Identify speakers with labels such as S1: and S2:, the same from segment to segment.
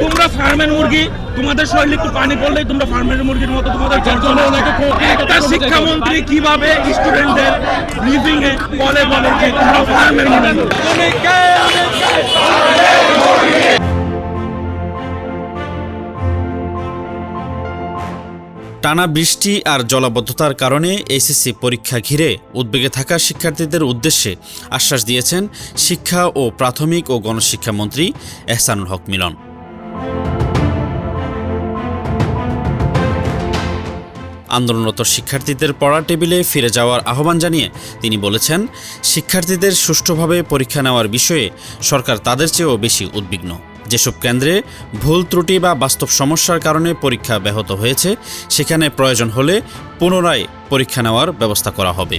S1: তোমরা ফার্মের মুরগি, তোমাদের শরীরে একটু পানি পড়লেই তোমরা ফার্মের মুরগির মতো তোমাদের একটা শিক্ষামন্ত্রী কিভাবে স্টুডেন্টদের লিভিং এ বলে যে তোমরা ফার্মের মুরগি।
S2: টানা বৃষ্টি আর জলাবদ্ধতার কারণে এইচএসসি পরীক্ষা ঘিরে উদ্বেগে থাকা শিক্ষার্থীদের উদ্দেশ্যে আশ্বাস দিয়েছেন শিক্ষা ও প্রাথমিক ও গণশিক্ষা মন্ত্রী এহসানুল হক মিলন। আন্দোলনরত শিক্ষার্থীদের পড়ার টেবিলে ফিরে যাওয়ার আহ্বান জানিয়ে তিনি বলেছেন, শিক্ষার্থীদের সুষ্ঠুভাবে পরীক্ষা নেওয়ার বিষয়ে সরকার তাদের চেয়েও বেশি উদ্বিগ্ন। যেসব কেন্দ্রে ভুল ত্রুটি বা বাস্তব সমস্যার কারণে পরীক্ষা ব্যাহত হয়েছে, সেখানে প্রয়োজন হলে পুনরায় পরীক্ষা নেওয়ার ব্যবস্থা করা হবে।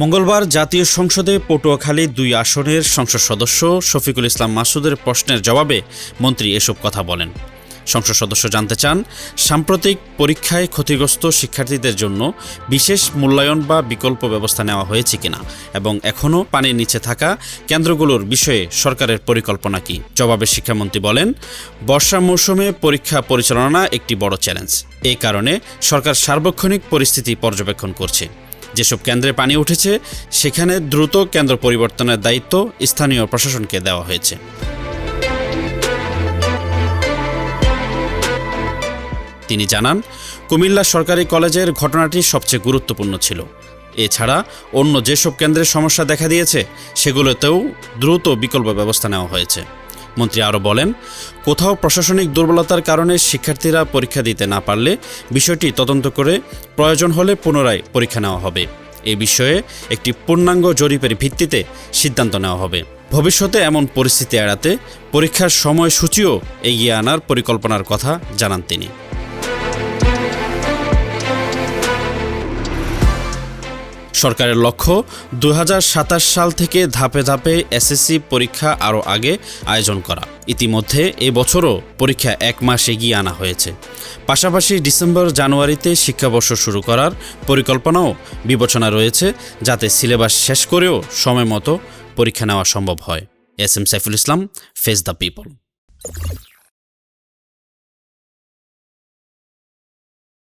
S2: মঙ্গলবার জাতীয় সংসদে পটুয়াখালী ২ আসনের সংসদ সদস্য শফিকুল ইসলাম মাসুদের প্রশ্নের জবাবে মন্ত্রী এসব কথা বলেন। সংসদ সদস্য জানতে চান, সাম্প্রতিক পরীক্ষায় ক্ষতিগ্রস্ত শিক্ষার্থীদের জন্য বিশেষ মূল্যায়ন বা বিকল্প ব্যবস্থা নেওয়া হয়েছে কিনা এবং এখনও পানির নিচে থাকা কেন্দ্রগুলোর বিষয়ে সরকারের পরিকল্পনা কী। জবাবে শিক্ষামন্ত্রী বলেন, বর্ষা মৌসুমে পরীক্ষা পরিচালনা একটি বড় চ্যালেঞ্জ। এই কারণে সরকার সার্বক্ষণিক পরিস্থিতি পর্যবেক্ষণ করছে। যেসব কেন্দ্রে পানি উঠেছে সেখানে দ্রুত কেন্দ্র পরিবর্তনের দায়িত্ব স্থানীয় প্রশাসনকে দেওয়া হয়েছে। তিনি জানান, কুমিল্লা সরকারি কলেজের ঘটনাটি সবচেয়ে গুরুত্বপূর্ণ ছিল। এছাড়া অন্য যেসব কেন্দ্রে সমস্যা দেখা দিয়েছে সেগুলোতেও দ্রুত বিকল্প ব্যবস্থা নেওয়া হয়েছে। মন্ত্রী আরও বলেন, কোথাও প্রশাসনিক দুর্বলতার কারণে শিক্ষার্থীরা পরীক্ষা দিতে না পারলে বিষয়টি তদন্ত করে প্রয়োজন হলে পুনরায় পরীক্ষা নেওয়া হবে। এ বিষয়ে একটি পূর্ণাঙ্গ জরিপের ভিত্তিতে সিদ্ধান্ত নেওয়া হবে। ভবিষ্যতে এমন পরিস্থিতি এড়াতে পরীক্ষার সময়সূচিও এগিয়ে আনার পরিকল্পনার কথা জানান তিনি। সরকারের লক্ষ্য ২০২৭ সাল থেকে ধাপে ধাপে এসএসসি পরীক্ষা আরও আগে আয়োজন করা। ইতিমধ্যে এবছরও পরীক্ষা ১ মাস এগিয়ে আনা হয়েছে। পাশাপাশি ডিসেম্বর-জানুয়ারিতে শিক্ষাবর্ষ শুরু করার পরিকল্পনাও বিবেচনা রয়েছে, যাতে সিলেবাস শেষ করেও সময় মতো পরীক্ষা নেওয়া সম্ভব হয়। S M Saiful Islam, face the people.